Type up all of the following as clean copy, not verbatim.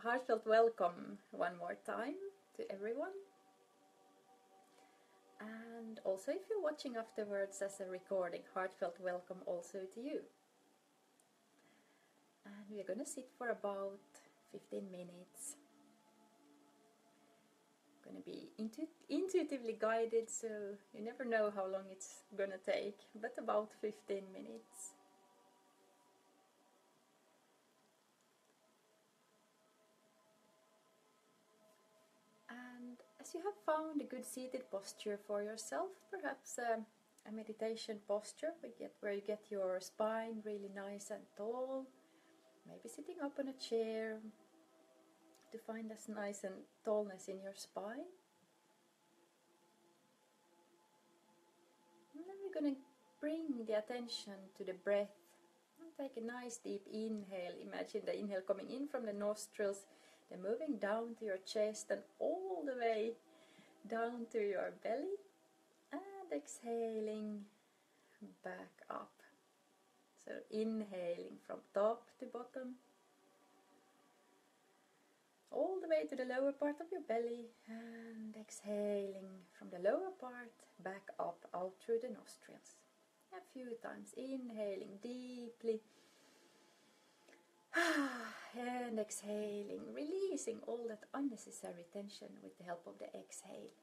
heartfelt welcome one more time to everyone. And also, if you're watching afterwards as a recording, heartfelt welcome also to you. And we're going to sit for about 15 minutes. Going to be intuitively guided, so you never know how long it's going to take, but about 15 minutes. And as you have found a good seated posture for yourself, perhaps a meditation posture where you get your spine really nice and tall, maybe sitting up on a chair to find this nice and tallness in your spine. And then we're going to bring the attention to the breath. And take a nice deep inhale. Imagine the inhale coming in from the nostrils, then moving down to your chest and all the way down to your belly. And exhaling back up. So inhaling from top to bottom, all the way to the lower part of your belly, and exhaling from the lower part back up out through the nostrils. A few times, inhaling deeply and exhaling, releasing all that unnecessary tension with the help of the exhale.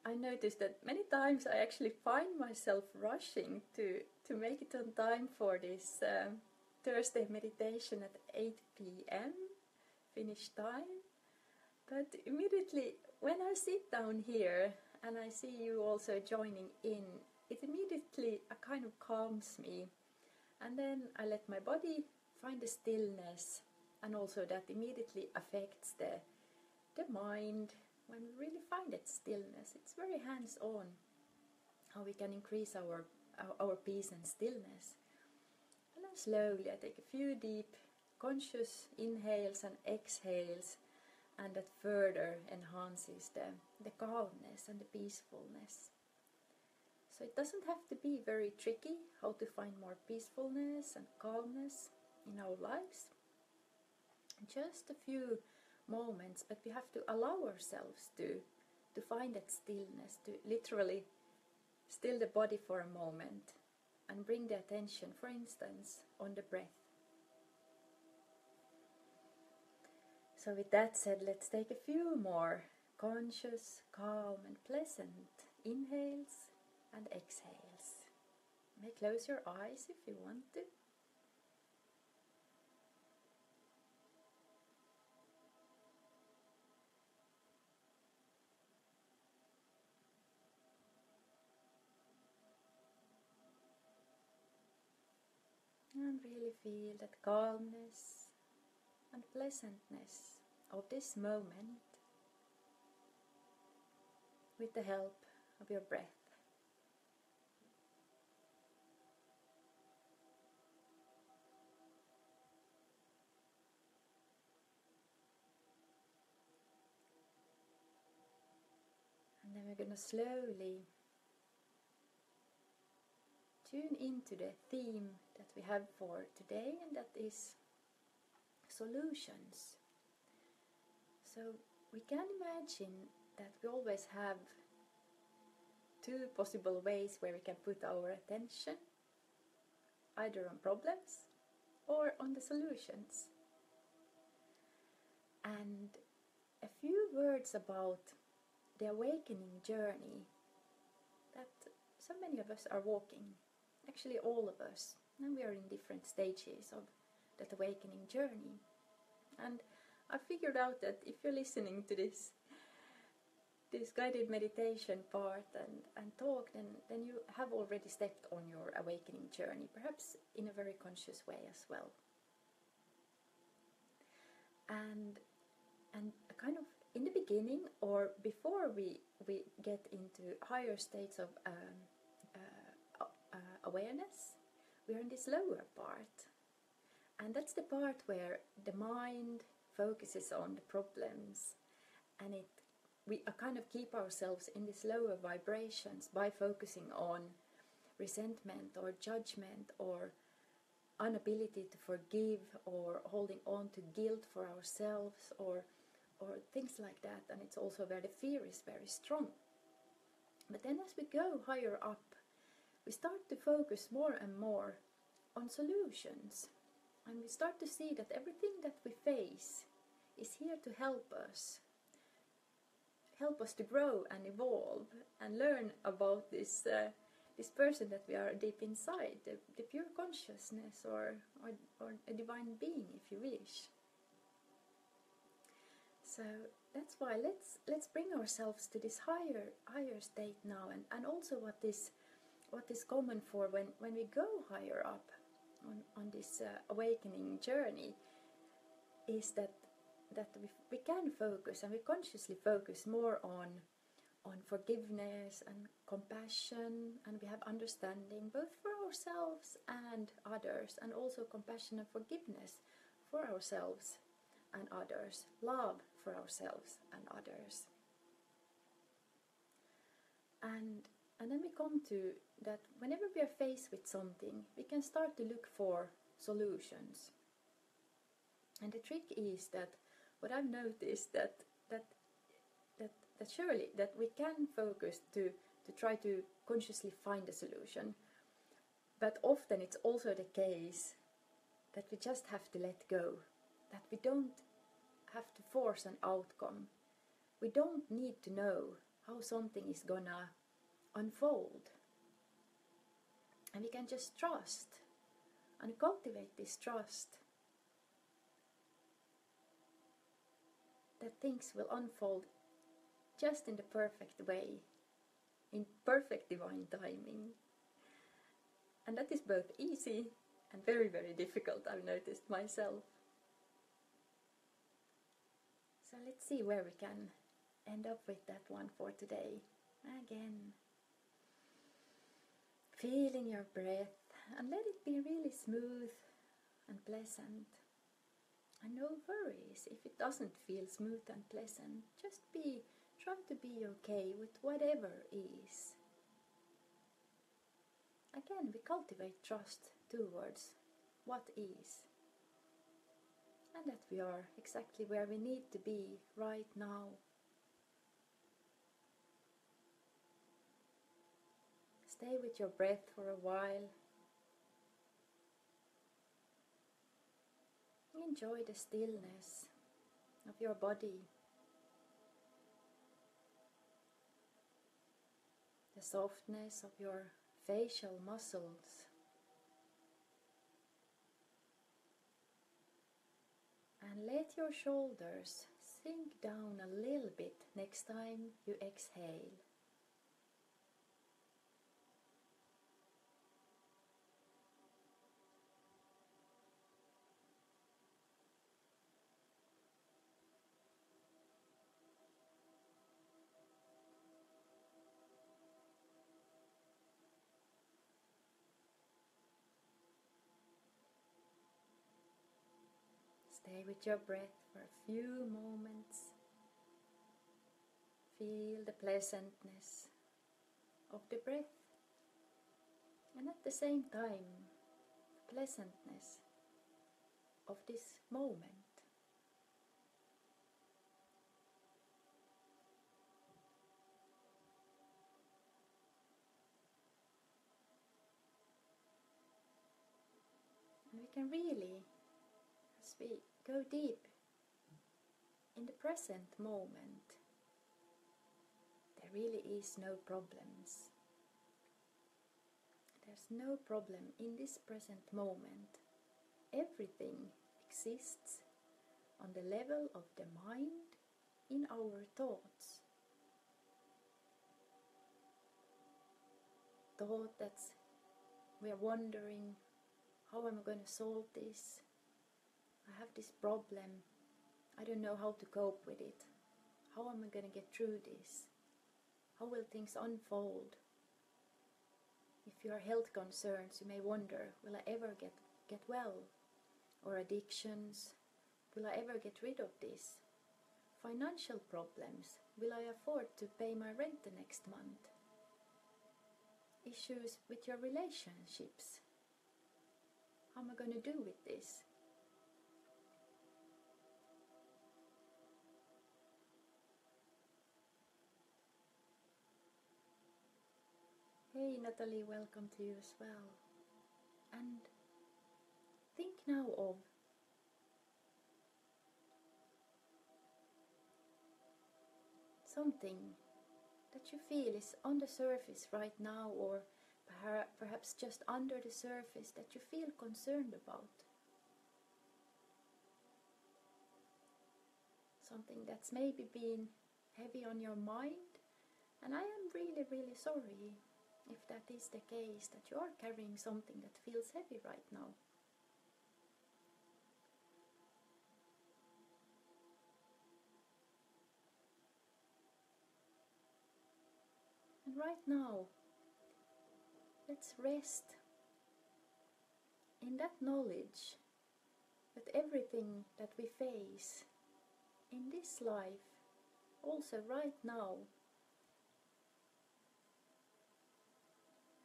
I noticed that many times I actually find myself rushing to make it on time for this Thursday meditation at 8 p.m. Finnish time. But immediately when I sit down here and I see you also joining in, it immediately kind of calms me. And then I let my body find the stillness, and also that immediately affects the mind. When we really find that stillness, it's very hands-on how we can increase our peace and stillness. And then slowly I take a few deep conscious inhales and exhales, and that further enhances the calmness and the peacefulness. So it doesn't have to be very tricky how to find more peacefulness and calmness in our lives. Just a few moments, but we have to allow ourselves to find that stillness, to literally still the body for a moment and bring the attention, for instance, on the breath. So with that said, let's take a few more conscious, calm and pleasant inhales and exhales. You may close your eyes if you want to. And really feel that calmness and pleasantness of this moment with the help of your breath. And then we're going to slowly tune into the theme that we have for today, and that is solutions. So we can imagine that we always have two possible ways where we can put our attention, either on problems or on the solutions. And a few words about the awakening journey that so many of us are walking. Actually all of us, and we are in different stages of that awakening journey. And I figured out that if you're listening to this guided meditation part and talk, then you have already stepped on your awakening journey, perhaps in a very conscious way as well. And kind of in the beginning, or before we get into higher states of awareness, we are in this lower part, and that's the part where the mind focuses on the problems, and we kind of keep ourselves in these lower vibrations by focusing on resentment or judgment or inability to forgive, or holding on to guilt for ourselves, or things like that. And it's also where the fear is very strong. But then as we go higher up, we start to focus more and more on solutions. And we start to see that everything that we face is here to help us to grow and evolve and learn about this person that we are deep inside, the pure consciousness, or a divine being, if you wish. So that's why let's bring ourselves to this higher state now, and also what is common for when we go higher up on this awakening journey is that we can focus, and we consciously focus more on forgiveness and compassion, and we have understanding both for ourselves and others, and also compassion and forgiveness for ourselves and others, love for ourselves and others. And then we come to that whenever we are faced with something, we can start to look for solutions. And the trick is that what I've noticed that surely that we can focus to try to consciously find a solution, but often it's also the case that we just have to let go, that we don't have to force an outcome. We don't need to know how something is gonna unfold, and we can just trust and cultivate this trust that things will unfold just in the perfect way, in perfect divine timing. And that is both easy and very, very difficult, I've noticed myself. So let's see where we can end up with that one for today. Again, feeling your breath, and let it be really smooth and pleasant. And no worries if it doesn't feel smooth and pleasant. Just try to be okay with whatever is. Again, we cultivate trust towards what is, and that we are exactly where we need to be right now. Stay with your breath for a while. Enjoy the stillness of your body, the softness of your facial muscles, and let your shoulders sink down a little bit next time you exhale. Stay with your breath for a few moments. Feel the pleasantness of the breath, and at the same time, the pleasantness of this moment. And we can really, as we go deep in the present moment, there really is no problems. There's no problem in this present moment. Everything exists on the level of the mind in our thoughts. Thought that we are wondering, how am I going to solve this? I have this problem. I don't know how to cope with it. How am I going to get through this? How will things unfold? If you are health concerns, you may wonder, will I ever get well? Or addictions, will I ever get rid of this? Financial problems, will I afford to pay my rent the next month? Issues with your relationships, how am I going to do with this? Hey Natalie, welcome to you as well. And think now of something that you feel is on the surface right now, or perhaps just under the surface, that you feel concerned about. Something that's maybe been heavy on your mind, and I am really, really sorry if that is the case, that you are carrying something that feels heavy right now. And right now, let's rest in that knowledge that everything that we face in this life, also right now,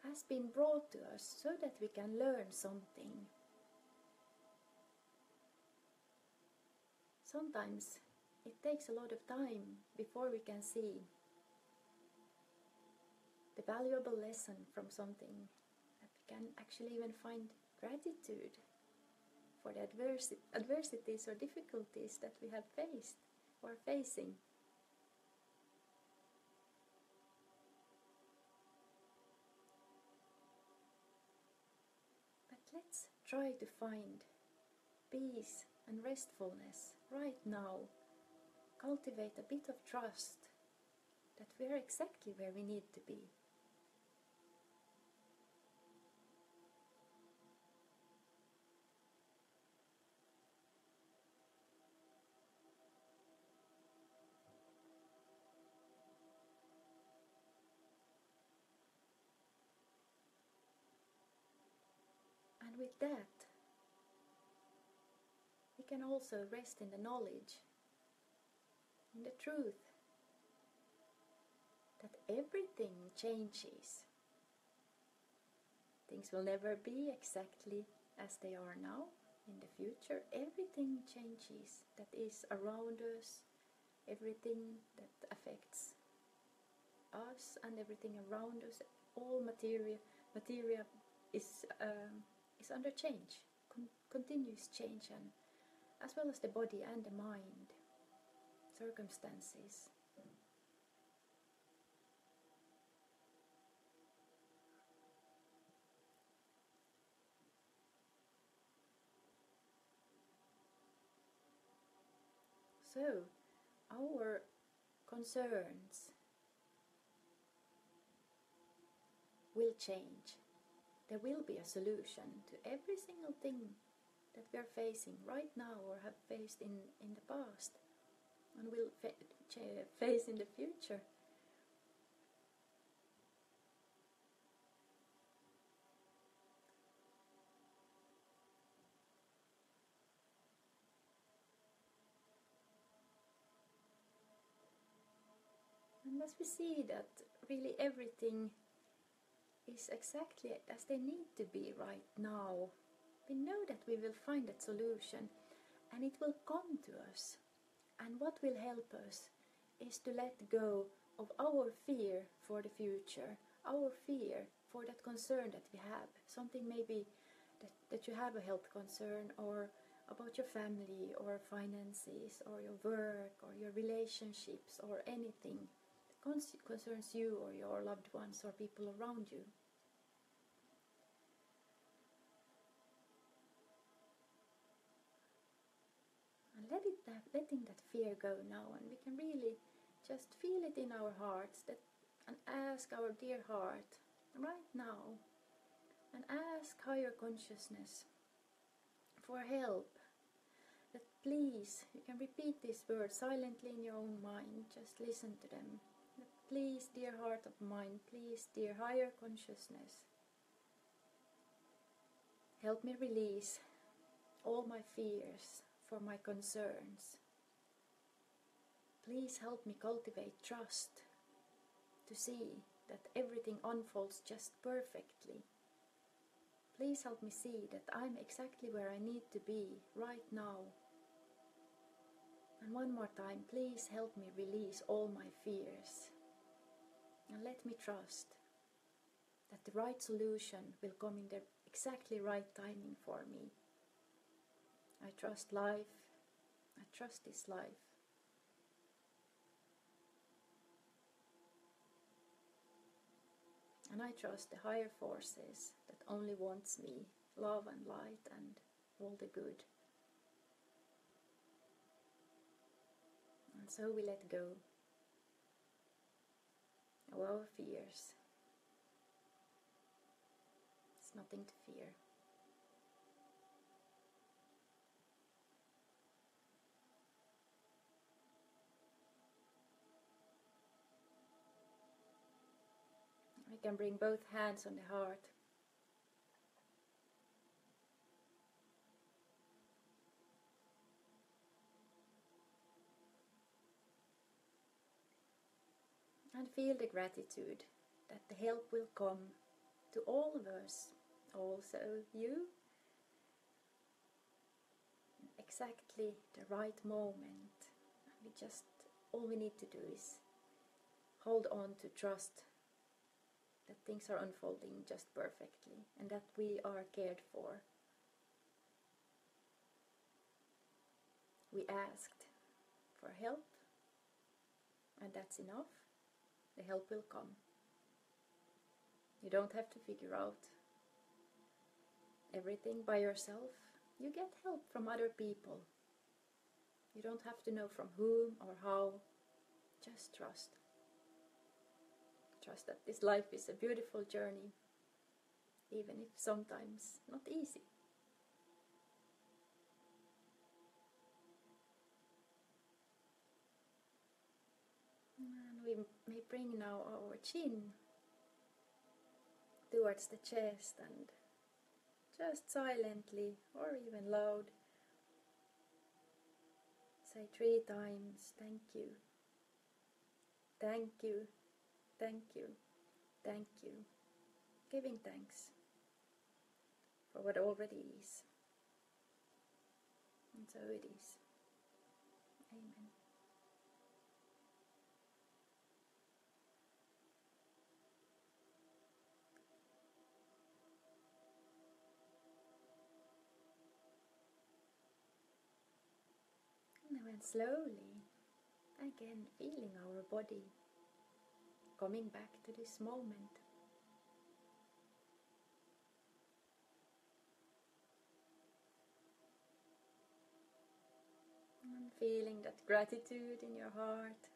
has been brought to us so that we can learn something. Sometimes it takes a lot of time before we can see the valuable lesson from something, that we can actually even find gratitude for the adversities or difficulties that we have faced or facing. But let's try to find peace and restfulness right now. Cultivate a bit of trust that we are exactly where we need to be. And with that, we can also rest in the knowledge, in the truth, that everything changes. Things will never be exactly as they are now. In the future, everything changes that is around us, everything that affects us and everything around us, all materia is under change, continuous change, and as well as the body and the mind, circumstances. So, our concerns will change. There will be a solution to every single thing that we are facing right now or have faced in the past and will face in the future. And as we see that really everything is exactly as they need to be right now, we know that we will find that solution and it will come to us. And what will help us is to let go of our fear for the future, our fear for that concern that we have. Something maybe that you have a health concern, or about your family or finances or your work or your relationships or anything that concerns you or your loved ones or people around you. And letting that fear go now, and we can really just feel it in our hearts, that, and ask our dear heart right now, and ask higher consciousness for help. That please, you can repeat these words silently in your own mind, just listen to them. That please, dear heart of mine, please, dear higher consciousness, help me release all my fears for my concerns. Please help me cultivate trust to see that everything unfolds just perfectly. please help me see that I'm exactly where I need to be right now. And one more time, please help me release all my fears. And let me trust that the right solution will come in the exactly right timing for me. I trust life. I trust this life. And I trust the higher forces that only wants me love and light and all the good. And so we let go of our fears. It's nothing to fear. We can bring both hands on the heart. And feel the gratitude that the help will come to all of us, also you, exactly the right moment. All we need to do is hold on to trust that things are unfolding just perfectly and that we are cared for. We asked for help, and that's enough. The help will come. You don't have to figure out everything by yourself. You get help from other people. You don't have to know from whom or how. Just trust. Trust that this life is a beautiful journey, even if sometimes not easy. And we may bring now our chin towards the chest and just silently or even loud say 3 times, thank you, thank you, thank you, thank you, giving thanks for what already is. And so it is. Amen. And then slowly, again feeling our body coming back to this moment. And feeling that gratitude in your heart.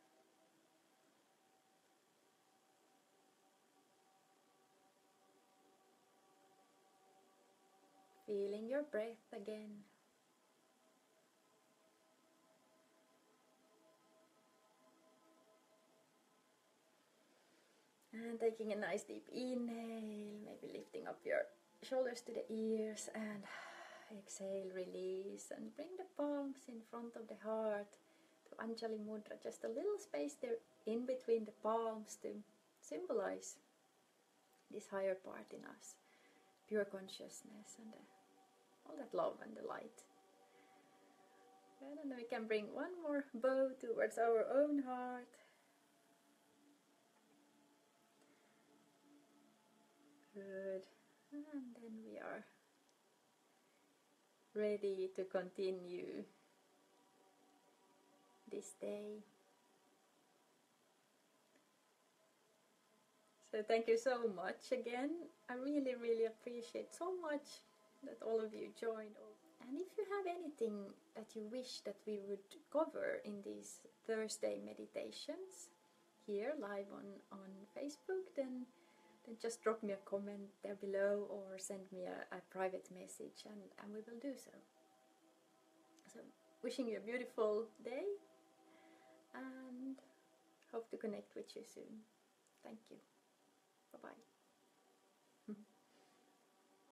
Feeling your breath again. And taking a nice deep inhale, maybe lifting up your shoulders to the ears, and exhale, release, and bring the palms in front of the heart to Anjali Mudra, just a little space there in between the palms to symbolize this higher part in us, pure consciousness and all that love and the light. And then we can bring one more bow towards our own heart. Good. And then we are ready to continue this day. So thank you so much again. I really, really appreciate so much that all of you joined. And if you have anything that you wish that we would cover in these Thursday meditations here live on Facebook, then just drop me a comment there below or send me a private message, and we will do so. So wishing you a beautiful day and hope to connect with you soon. Thank you. Bye-bye.